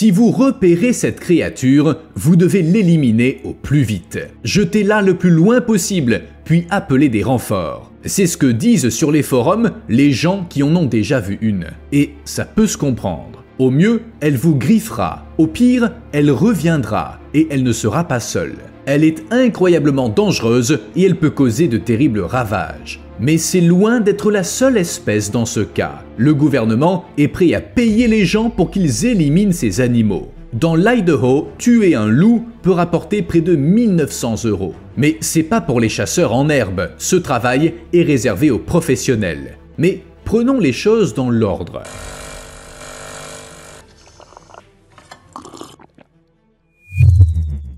Si vous repérez cette créature, vous devez l'éliminer au plus vite. Jetez-la le plus loin possible, puis appelez des renforts. C'est ce que disent sur les forums les gens qui en ont déjà vu une. Et ça peut se comprendre. Au mieux, elle vous griffera. Au pire, elle reviendra et elle ne sera pas seule. Elle est incroyablement dangereuse et elle peut causer de terribles ravages. Mais c'est loin d'être la seule espèce dans ce cas. Le gouvernement est prêt à payer les gens pour qu'ils éliminent ces animaux. Dans l'Idaho, tuer un loup peut rapporter près de 1900 €. Mais c'est pas pour les chasseurs en herbe, ce travail est réservé aux professionnels. Mais prenons les choses dans l'ordre.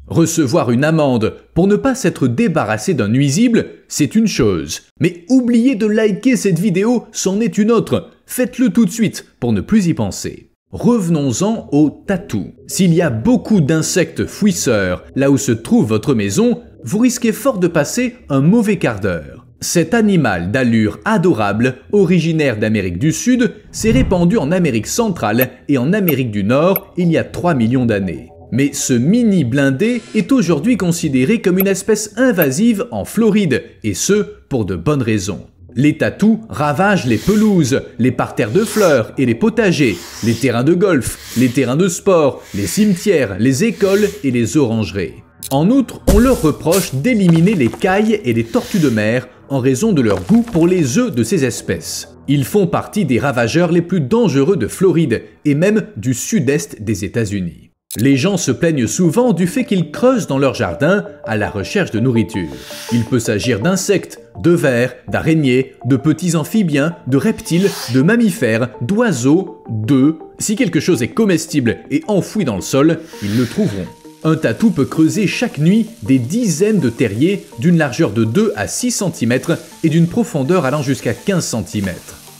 Recevoir une amende pour ne pas s'être débarrassé d'un nuisible, c'est une chose. Mais oubliez de liker cette vidéo, c'en est une autre. Faites-le tout de suite pour ne plus y penser. Revenons-en au tatou. S'il y a beaucoup d'insectes fouisseurs là où se trouve votre maison, vous risquez fort de passer un mauvais quart d'heure. Cet animal d'allure adorable, originaire d'Amérique du Sud, s'est répandu en Amérique centrale et en Amérique du Nord il y a 3 millions d'années. Mais ce mini blindé est aujourd'hui considéré comme une espèce invasive en Floride, et ce, pour de bonnes raisons. Les tatous ravagent les pelouses, les parterres de fleurs et les potagers, les terrains de golf, les terrains de sport, les cimetières, les écoles et les orangeries. En outre, on leur reproche d'éliminer les cailles et les tortues de mer en raison de leur goût pour les œufs de ces espèces. Ils font partie des ravageurs les plus dangereux de Floride et même du sud-est des États-Unis. Les gens se plaignent souvent du fait qu'ils creusent dans leur jardin à la recherche de nourriture. Il peut s'agir d'insectes, de vers, d'araignées, de petits amphibiens, de reptiles, de mammifères, d'oiseaux, d'œufs. Si quelque chose est comestible et enfoui dans le sol, ils le trouveront. Un tatou peut creuser chaque nuit des dizaines de terriers d'une largeur de 2 à 6 cm et d'une profondeur allant jusqu'à 15 cm.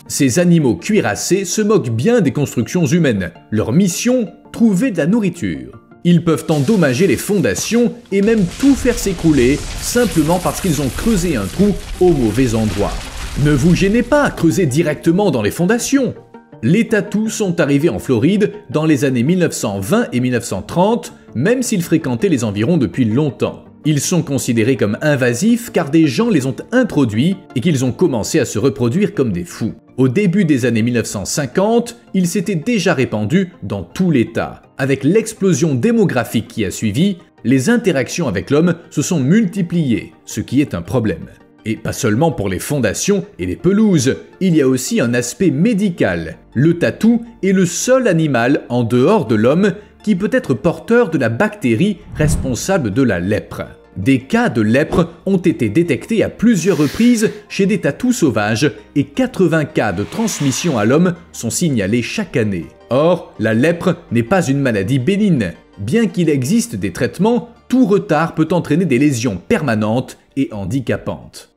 Ces animaux cuirassés se moquent bien des constructions humaines. Leur mission, trouver de la nourriture. Ils peuvent endommager les fondations et même tout faire s'écrouler simplement parce qu'ils ont creusé un trou au mauvais endroit. Ne vous gênez pas à creuser directement dans les fondations. Les tatous sont arrivés en Floride dans les années 1920 et 1930, même s'ils fréquentaient les environs depuis longtemps. Ils sont considérés comme invasifs car des gens les ont introduits et qu'ils ont commencé à se reproduire comme des fous. Au début des années 1950, ils s'étaient déjà répandus dans tout l'État. Avec l'explosion démographique qui a suivi, les interactions avec l'homme se sont multipliées, ce qui est un problème. Et pas seulement pour les fondations et les pelouses, il y a aussi un aspect médical. Le tatou est le seul animal en dehors de l'homme qui peut être porteur de la bactérie responsable de la lèpre. Des cas de lèpre ont été détectés à plusieurs reprises chez des tatous sauvages et 80 cas de transmission à l'homme sont signalés chaque année. Or, la lèpre n'est pas une maladie bénigne. Bien qu'il existe des traitements, tout retard peut entraîner des lésions permanentes et handicapantes.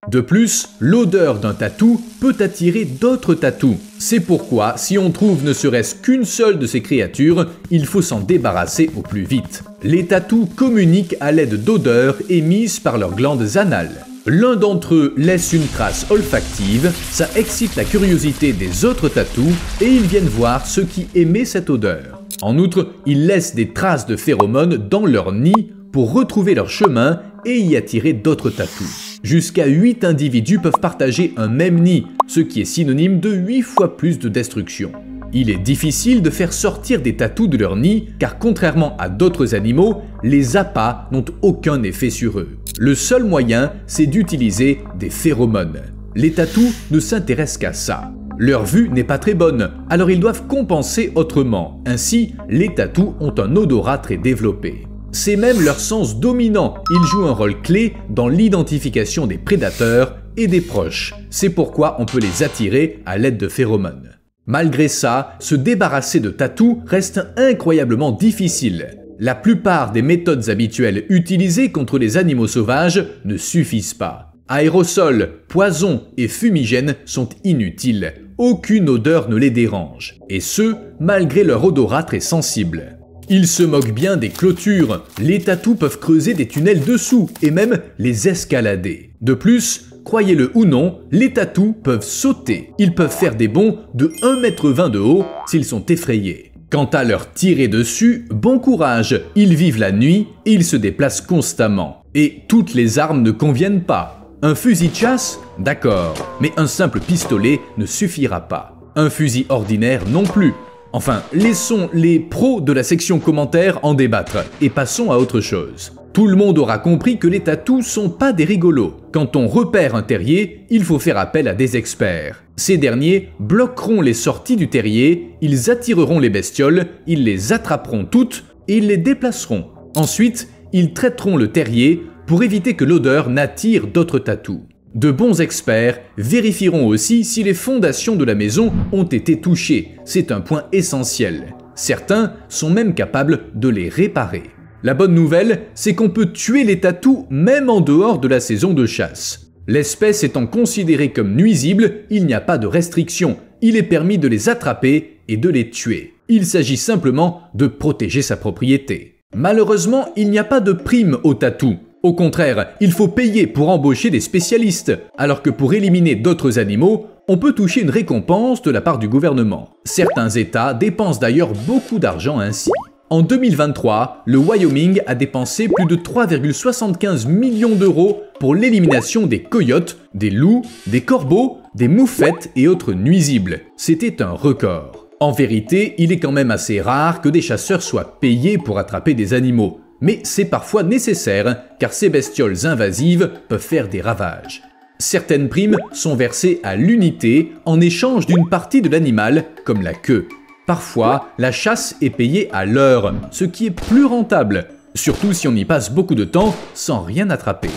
De plus, l'odeur d'un tatou peut attirer d'autres tatous. C'est pourquoi, si on trouve ne serait-ce qu'une seule de ces créatures, il faut s'en débarrasser au plus vite. Les tatous communiquent à l'aide d'odeurs émises par leurs glandes anales. L'un d'entre eux laisse une trace olfactive, ça excite la curiosité des autres tatous et ils viennent voir ceux qui émet cette odeur. En outre, ils laissent des traces de phéromones dans leur nid pour retrouver leur chemin et y attirer d'autres tatous. Jusqu'à 8 individus peuvent partager un même nid, ce qui est synonyme de 8 fois plus de destruction. Il est difficile de faire sortir des tatous de leur nid car contrairement à d'autres animaux, les appâts n'ont aucun effet sur eux. Le seul moyen, c'est d'utiliser des phéromones. Les tatous ne s'intéressent qu'à ça. Leur vue n'est pas très bonne, alors ils doivent compenser autrement. Ainsi, les tatous ont un odorat très développé. C'est même leur sens dominant, ils jouent un rôle clé dans l'identification des prédateurs et des proches. C'est pourquoi on peut les attirer à l'aide de phéromones. Malgré ça, se débarrasser de tatous reste incroyablement difficile. La plupart des méthodes habituelles utilisées contre les animaux sauvages ne suffisent pas. Aérosols, poisons et fumigènes sont inutiles. Aucune odeur ne les dérange, et ce, malgré leur odorat très sensible. Ils se moquent bien des clôtures, les tatous peuvent creuser des tunnels dessous et même les escalader. De plus, croyez-le ou non, les tatous peuvent sauter. Ils peuvent faire des bonds de 1,20 m de haut s'ils sont effrayés. Quant à leur tirer dessus, bon courage, ils vivent la nuit et ils se déplacent constamment. Et toutes les armes ne conviennent pas. Un fusil de chasse? D'accord, mais un simple pistolet ne suffira pas. Un fusil ordinaire non plus. Enfin, laissons les pros de la section commentaires en débattre et passons à autre chose. Tout le monde aura compris que les tatous sont pas des rigolos. Quand on repère un terrier, il faut faire appel à des experts. Ces derniers bloqueront les sorties du terrier, ils attireront les bestioles, ils les attraperont toutes et ils les déplaceront. Ensuite, ils traiteront le terrier pour éviter que l'odeur n'attire d'autres tatous. De bons experts vérifieront aussi si les fondations de la maison ont été touchées. C'est un point essentiel. Certains sont même capables de les réparer. La bonne nouvelle, c'est qu'on peut tuer les tatous même en dehors de la saison de chasse. L'espèce étant considérée comme nuisible, il n'y a pas de restriction. Il est permis de les attraper et de les tuer. Il s'agit simplement de protéger sa propriété. Malheureusement, il n'y a pas de prime au tatou. Au contraire, il faut payer pour embaucher des spécialistes, alors que pour éliminer d'autres animaux, on peut toucher une récompense de la part du gouvernement. Certains États dépensent d'ailleurs beaucoup d'argent ainsi. En 2023, le Wyoming a dépensé plus de 3,75 millions d'euros pour l'élimination des coyotes, des loups, des corbeaux, des moufettes et autres nuisibles. C'était un record. En vérité, il est quand même assez rare que des chasseurs soient payés pour attraper des animaux. Mais c'est parfois nécessaire, car ces bestioles invasives peuvent faire des ravages. Certaines primes sont versées à l'unité en échange d'une partie de l'animal, comme la queue. Parfois, la chasse est payée à l'heure, ce qui est plus rentable, surtout si on y passe beaucoup de temps sans rien attraper.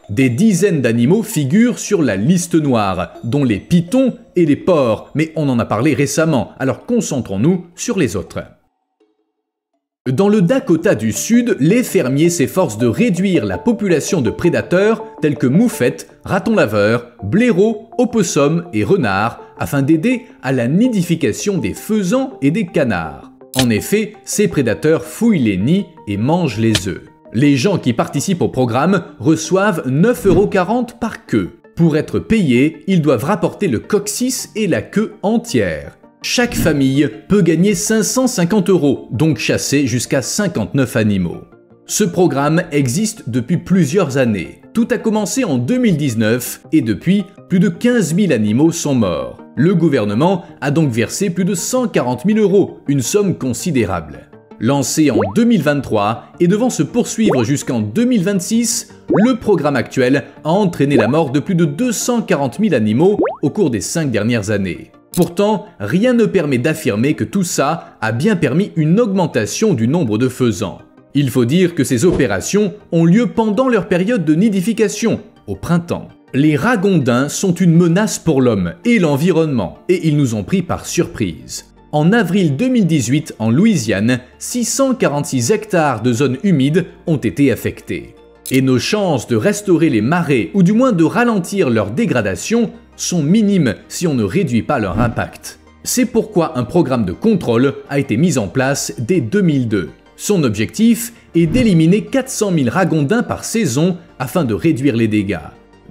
Des dizaines d'animaux figurent sur la liste noire, dont les pitons et les porcs, mais on en a parlé récemment, alors concentrons-nous sur les autres. Dans le Dakota du Sud, les fermiers s'efforcent de réduire la population de prédateurs tels que moufettes, ratons laveurs, blaireaux, opossums et renards afin d'aider à la nidification des faisans et des canards. En effet, ces prédateurs fouillent les nids et mangent les œufs. Les gens qui participent au programme reçoivent 9,40 € par queue. Pour être payés, ils doivent rapporter le coccyx et la queue entière. Chaque famille peut gagner 550 €, donc chasser jusqu'à 59 animaux. Ce programme existe depuis plusieurs années. Tout a commencé en 2019 et depuis, plus de 15 000 animaux sont morts. Le gouvernement a donc versé plus de 140 000 €, une somme considérable. Lancé en 2023 et devant se poursuivre jusqu'en 2026, le programme actuel a entraîné la mort de plus de 240 000 animaux au cours des 5 dernières années. Pourtant, rien ne permet d'affirmer que tout ça a bien permis une augmentation du nombre de faisans. Il faut dire que ces opérations ont lieu pendant leur période de nidification, au printemps. Les ragondins sont une menace pour l'homme et l'environnement, et ils nous ont pris par surprise. En avril 2018, en Louisiane, 646 hectares de zones humides ont été affectés. Et nos chances de restaurer les marais, ou du moins de ralentir leur dégradation, sont minimes si on ne réduit pas leur impact. C'est pourquoi un programme de contrôle a été mis en place dès 2002. Son objectif est d'éliminer 400 000 ragondins par saison afin de réduire les dégâts.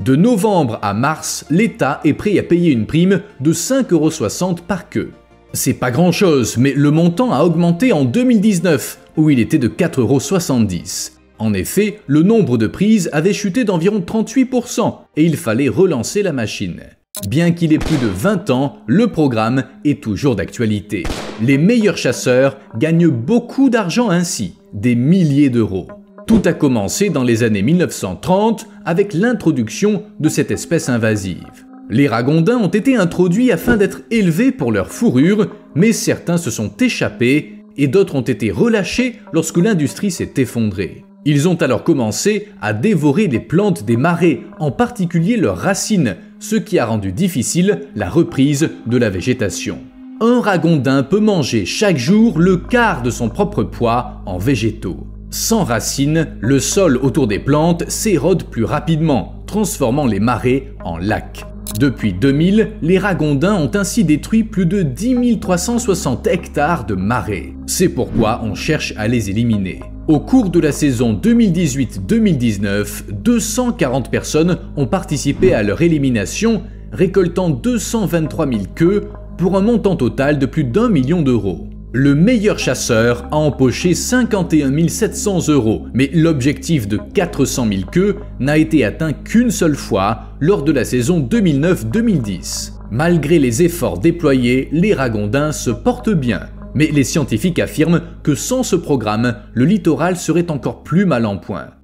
De novembre à mars, l'État est prêt à payer une prime de 5,60 € par queue. C'est pas grand chose, mais le montant a augmenté en 2019, où il était de 4,70 €. En effet, le nombre de prises avait chuté d'environ 38% et il fallait relancer la machine. Bien qu'il ait plus de 20 ans, le programme est toujours d'actualité. Les meilleurs chasseurs gagnent beaucoup d'argent ainsi, des milliers d'euros. Tout a commencé dans les années 1930 avec l'introduction de cette espèce invasive. Les ragondins ont été introduits afin d'être élevés pour leur fourrure, mais certains se sont échappés et d'autres ont été relâchés lorsque l'industrie s'est effondrée. Ils ont alors commencé à dévorer les plantes des marais, en particulier leurs racines, ce qui a rendu difficile la reprise de la végétation. Un ragondin peut manger chaque jour le quart de son propre poids en végétaux. Sans racines, le sol autour des plantes s'érode plus rapidement, transformant les marais en lacs. Depuis 2000, les ragondins ont ainsi détruit plus de 10 360 hectares de marais. C'est pourquoi on cherche à les éliminer. Au cours de la saison 2018-2019, 240 personnes ont participé à leur élimination, récoltant 223 000 queues pour un montant total de plus d'1 million d'euros. Le meilleur chasseur a empoché 51 700 €, mais l'objectif de 400 000 queues n'a été atteint qu'une seule fois lors de la saison 2009-2010. Malgré les efforts déployés, les ragondins se portent bien. Mais les scientifiques affirment que sans ce programme, le littoral serait encore plus mal en point.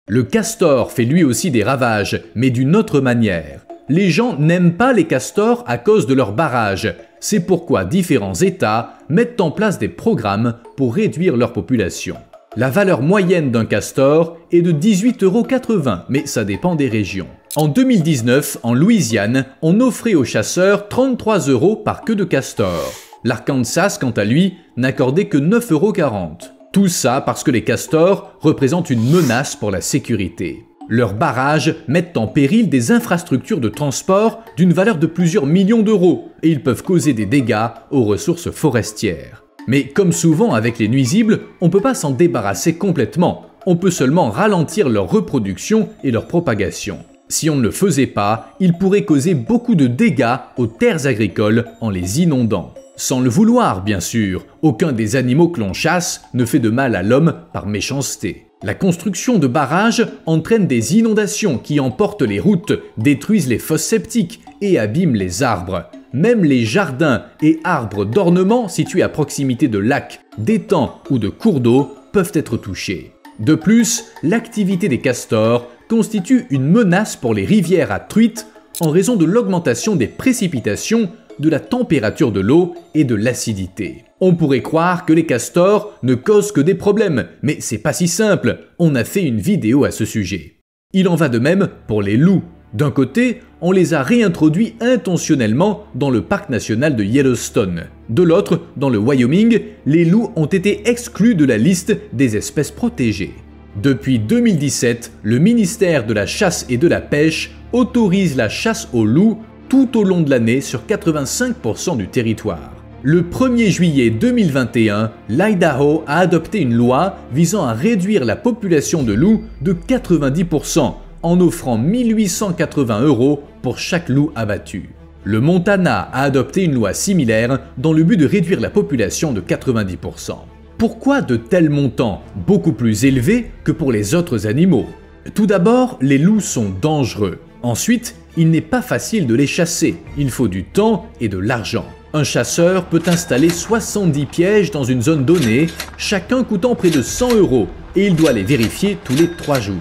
Le castor fait lui aussi des ravages, mais d'une autre manière. Les gens n'aiment pas les castors à cause de leurs barrages. C'est pourquoi différents États mettent en place des programmes pour réduire leur population. La valeur moyenne d'un castor est de 18,80 €, mais ça dépend des régions. En 2019, en Louisiane, on offrait aux chasseurs 33 € par queue de castor. L'Arkansas, quant à lui, n'accordait que 9,40 €. Tout ça parce que les castors représentent une menace pour la sécurité. Leurs barrages mettent en péril des infrastructures de transport d'une valeur de plusieurs millions d'euros et ils peuvent causer des dégâts aux ressources forestières. Mais comme souvent avec les nuisibles, on ne peut pas s'en débarrasser complètement. On peut seulement ralentir leur reproduction et leur propagation. Si on ne le faisait pas, ils pourraient causer beaucoup de dégâts aux terres agricoles en les inondant. Sans le vouloir, bien sûr, aucun des animaux que l'on chasse ne fait de mal à l'homme par méchanceté. La construction de barrages entraîne des inondations qui emportent les routes, détruisent les fosses septiques et abîment les arbres. Même les jardins et arbres d'ornement situés à proximité de lacs, d'étangs ou de cours d'eau peuvent être touchés. De plus, l'activité des castors constitue une menace pour les rivières à truites en raison de l'augmentation des précipitations, de la température de l'eau et de l'acidité. On pourrait croire que les castors ne causent que des problèmes, mais c'est pas si simple, on a fait une vidéo à ce sujet. Il en va de même pour les loups. D'un côté, on les a réintroduits intentionnellement dans le parc national de Yellowstone. De l'autre, dans le Wyoming, les loups ont été exclus de la liste des espèces protégées. Depuis 2017, le ministère de la Chasse et de la Pêche autorise la chasse aux loups tout au long de l'année sur 85% du territoire. Le 1er juillet 2021, l'Idaho a adopté une loi visant à réduire la population de loups de 90% en offrant 1 880 € pour chaque loup abattu. Le Montana a adopté une loi similaire dans le but de réduire la population de 90%. Pourquoi de tels montants, beaucoup plus élevés que pour les autres animaux? Tout d'abord, les loups sont dangereux. Ensuite, il n'est pas facile de les chasser, il faut du temps et de l'argent. Un chasseur peut installer 70 pièges dans une zone donnée, chacun coûtant près de 100 €, et il doit les vérifier tous les 3 jours.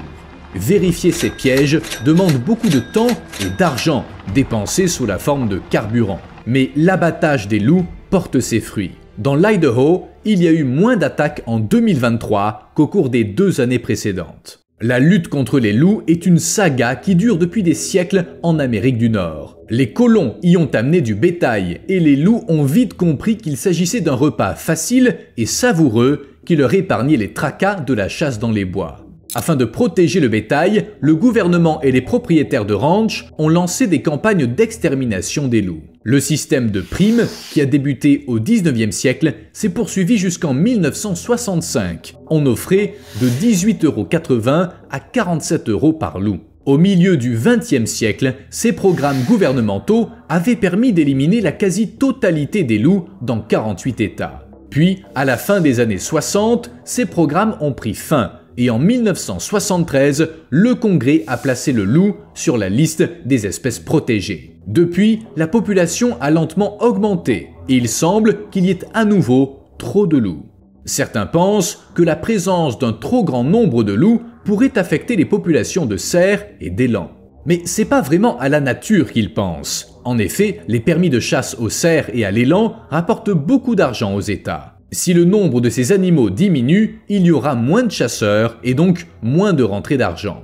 Vérifier ces pièges demande beaucoup de temps et d'argent, dépensés sous la forme de carburant. Mais l'abattage des loups porte ses fruits. Dans l'Idaho, il y a eu moins d'attaques en 2023 qu'au cours des 2 années précédentes. La lutte contre les loups est une saga qui dure depuis des siècles en Amérique du Nord. Les colons y ont amené du bétail et les loups ont vite compris qu'il s'agissait d'un repas facile et savoureux qui leur épargnait les tracas de la chasse dans les bois. Afin de protéger le bétail, le gouvernement et les propriétaires de ranch ont lancé des campagnes d'extermination des loups. Le système de primes, qui a débuté au 19e siècle, s'est poursuivi jusqu'en 1965. On offrait de 18,80 € à 47 € par loup. Au milieu du XXe siècle, ces programmes gouvernementaux avaient permis d'éliminer la quasi-totalité des loups dans 48 États. Puis, à la fin des années 60, ces programmes ont pris fin. Et en 1973, le Congrès a placé le loup sur la liste des espèces protégées. Depuis, la population a lentement augmenté et il semble qu'il y ait à nouveau trop de loups. Certains pensent que la présence d'un trop grand nombre de loups pourrait affecter les populations de cerfs et d'élands. Mais c'est pas vraiment à la nature qu'ils pensent. En effet, les permis de chasse aux cerfs et à l'élan rapportent beaucoup d'argent aux États. Si le nombre de ces animaux diminue, il y aura moins de chasseurs et donc moins de rentrées d'argent.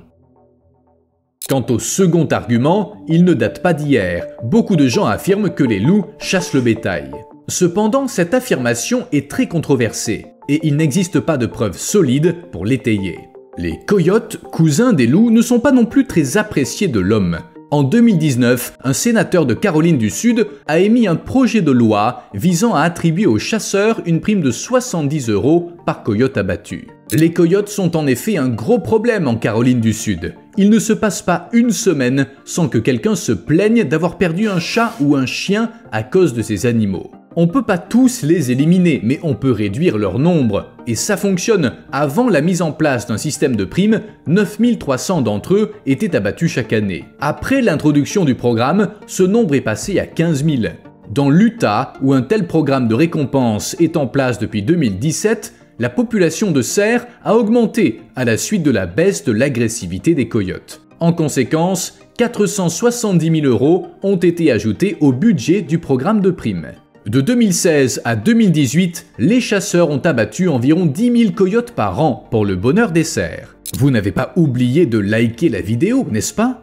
Quant au second argument, il ne date pas d'hier. Beaucoup de gens affirment que les loups chassent le bétail. Cependant, cette affirmation est très controversée et il n'existe pas de preuves solides pour l'étayer. Les coyotes, cousins des loups, ne sont pas non plus très appréciés de l'homme. En 2019, un sénateur de Caroline du Sud a émis un projet de loi visant à attribuer aux chasseurs une prime de 70 € par coyote abattu. Les coyotes sont en effet un gros problème en Caroline du Sud. Il ne se passe pas une semaine sans que quelqu'un se plaigne d'avoir perdu un chat ou un chien à cause de ces animaux. On peut pas tous les éliminer, mais on peut réduire leur nombre. Et ça fonctionne. Avant la mise en place d'un système de primes, 9300 d'entre eux étaient abattus chaque année. Après l'introduction du programme, ce nombre est passé à 15 000. Dans l'Utah, où un tel programme de récompense est en place depuis 2017, la population de cerfs a augmenté à la suite de la baisse de l'agressivité des coyotes. En conséquence, 470 000 € ont été ajoutés au budget du programme de primes. De 2016 à 2018, les chasseurs ont abattu environ 10 000 coyotes par an pour le bonheur des cerfs. Vous n'avez pas oublié de liker la vidéo, n'est-ce pas?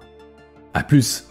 À plus!